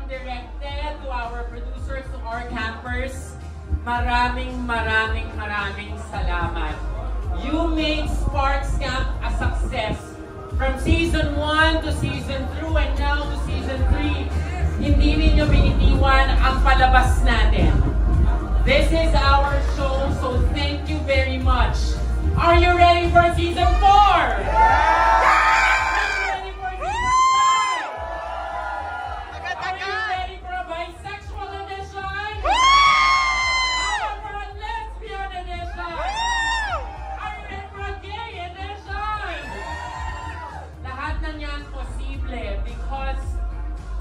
directed to our producers, to our campers. Maraming salamat. You made Sparks Camp a success. From Season 1 to Season 2 and now to Season 3, hindi ninyo binitiwan ang palabas natin. This is our show, so thank you very much. Are you ready for Season 4?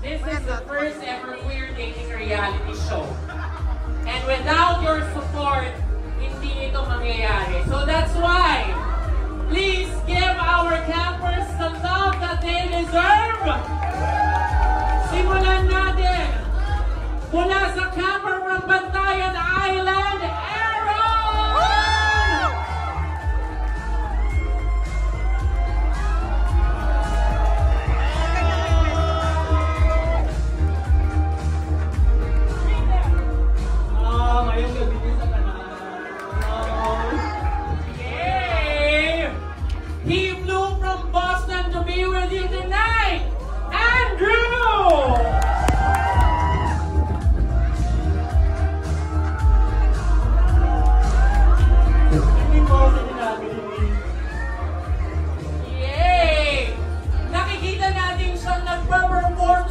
This is the first ever queer dating reality show. And without your support, hindi ito mangyayari. So that's why, please give our campers the love that they deserve. Simulan natin mula sa camper from Bantayan Island,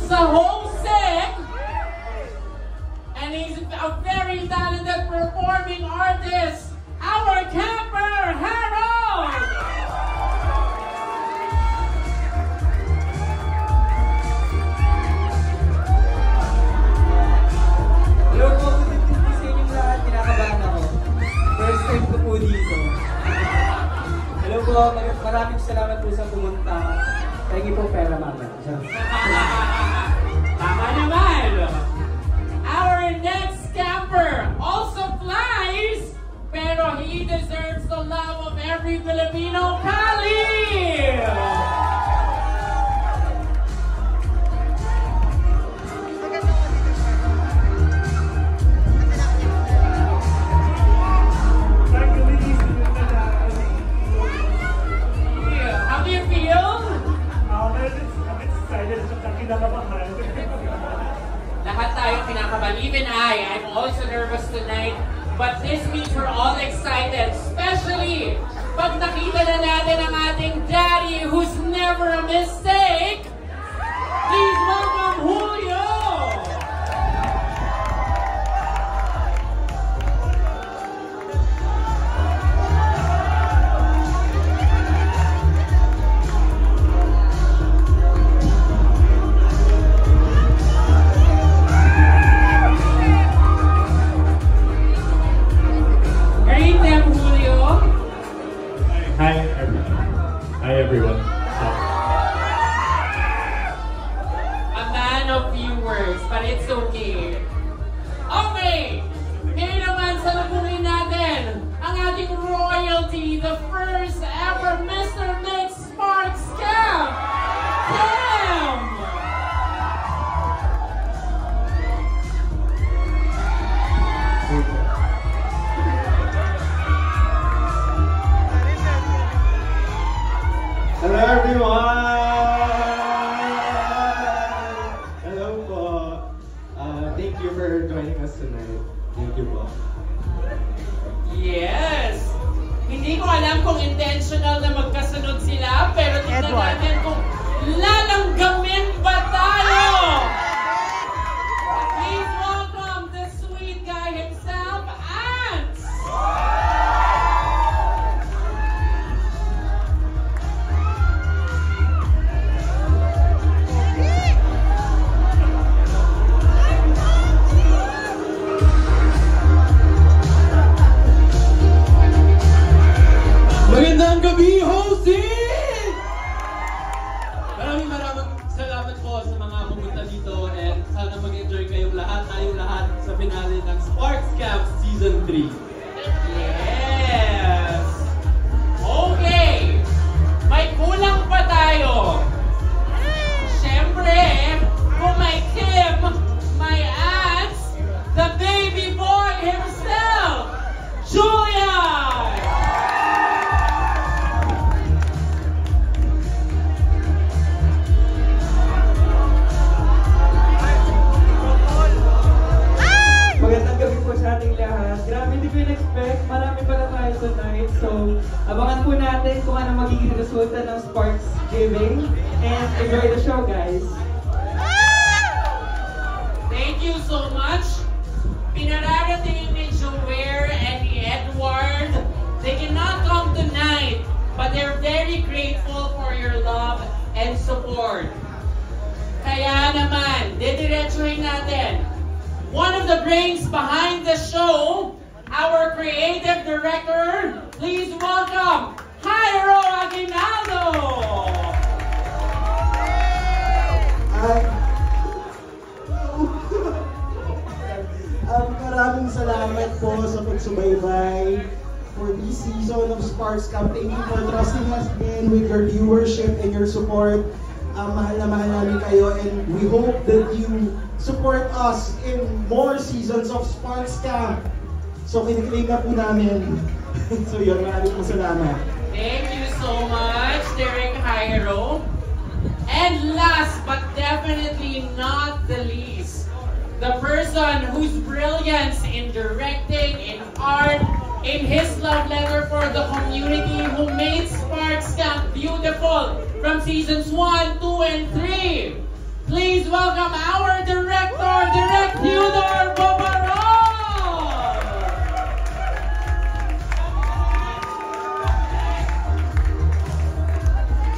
sa Homesick, and he's a very talented performing artist, our camper, Harold! Hello po, good sa inyong lahat, kinakabahan ako. First time ko po dito. Hello po, maraming salamat po sa pumunta. Thank you po, pera mama. Tama naman! Our next camper also flies, pero he deserves the love of every Filipino, Kali! How do you feel? I'm excited. Lahat tayo kinakabahan. Even I'm also nervous tonight. But this means we're all excited. Especially pag nakita na natin ang ating daddy who's never a mistake. Please welcome Julio! Hi everyone. A man of few words, but it's okay. Okay! Ngayon naman, salubungin natin ang ating royalty, the first ever Mr. Mix Sparks Camp, Cam! Hello everyone! Hello po! Thank you for joining us tonight. Thank you po. Yes! Hindi ko alam kung intentional na magkasunod sila, pero tignan natin kung lalanggamin ba tayo! Please welcome the sweet guy himself, Ants! Magandang gabi, Jose! Maraming salamat po sa mga pumunta dito and sana mag-enjoy kayong lahat, tayong lahat sa finale ng Sparks Camp Season 3. Yes! Okay! May kulang pa tayo! Siyempre, kung may Kim, So, abangan po natin kung ano magiging resulta ng Sparks Giving. And enjoy the show, guys. Thank you so much. Pinararating ni Joer and ni Edward. They cannot come tonight, but they're very grateful for your love and support. Kaya naman, didiretsuhin natin. One of the brains behind the show, our creative director, please welcome Jairo Aguinaldo! Maraming salamat po sa pagsubaybay for this season of Sparks Camp. Thank you for trusting us again with your viewership and your support. Mahal na mahal namin kayo, and we hope that you support us in more seasons of Sparks Camp. So kinikilig na po namin. So yun, maraming po salamat. Thank you so much, Derek Jairo. And last but definitely not the least, the person whose brilliance in directing, in art, in his love letter for the community, who made Sparks Camp beautiful from seasons 1, 2, and 3. Please welcome our director, Direct Theodore Bobaron!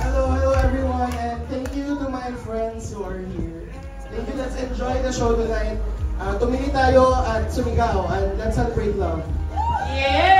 Hello everyone, and thank you to my friends who are here. Thank you, let's enjoy the show tonight. Tumingin tayo at sumigaw, and let's celebrate love. Yeah!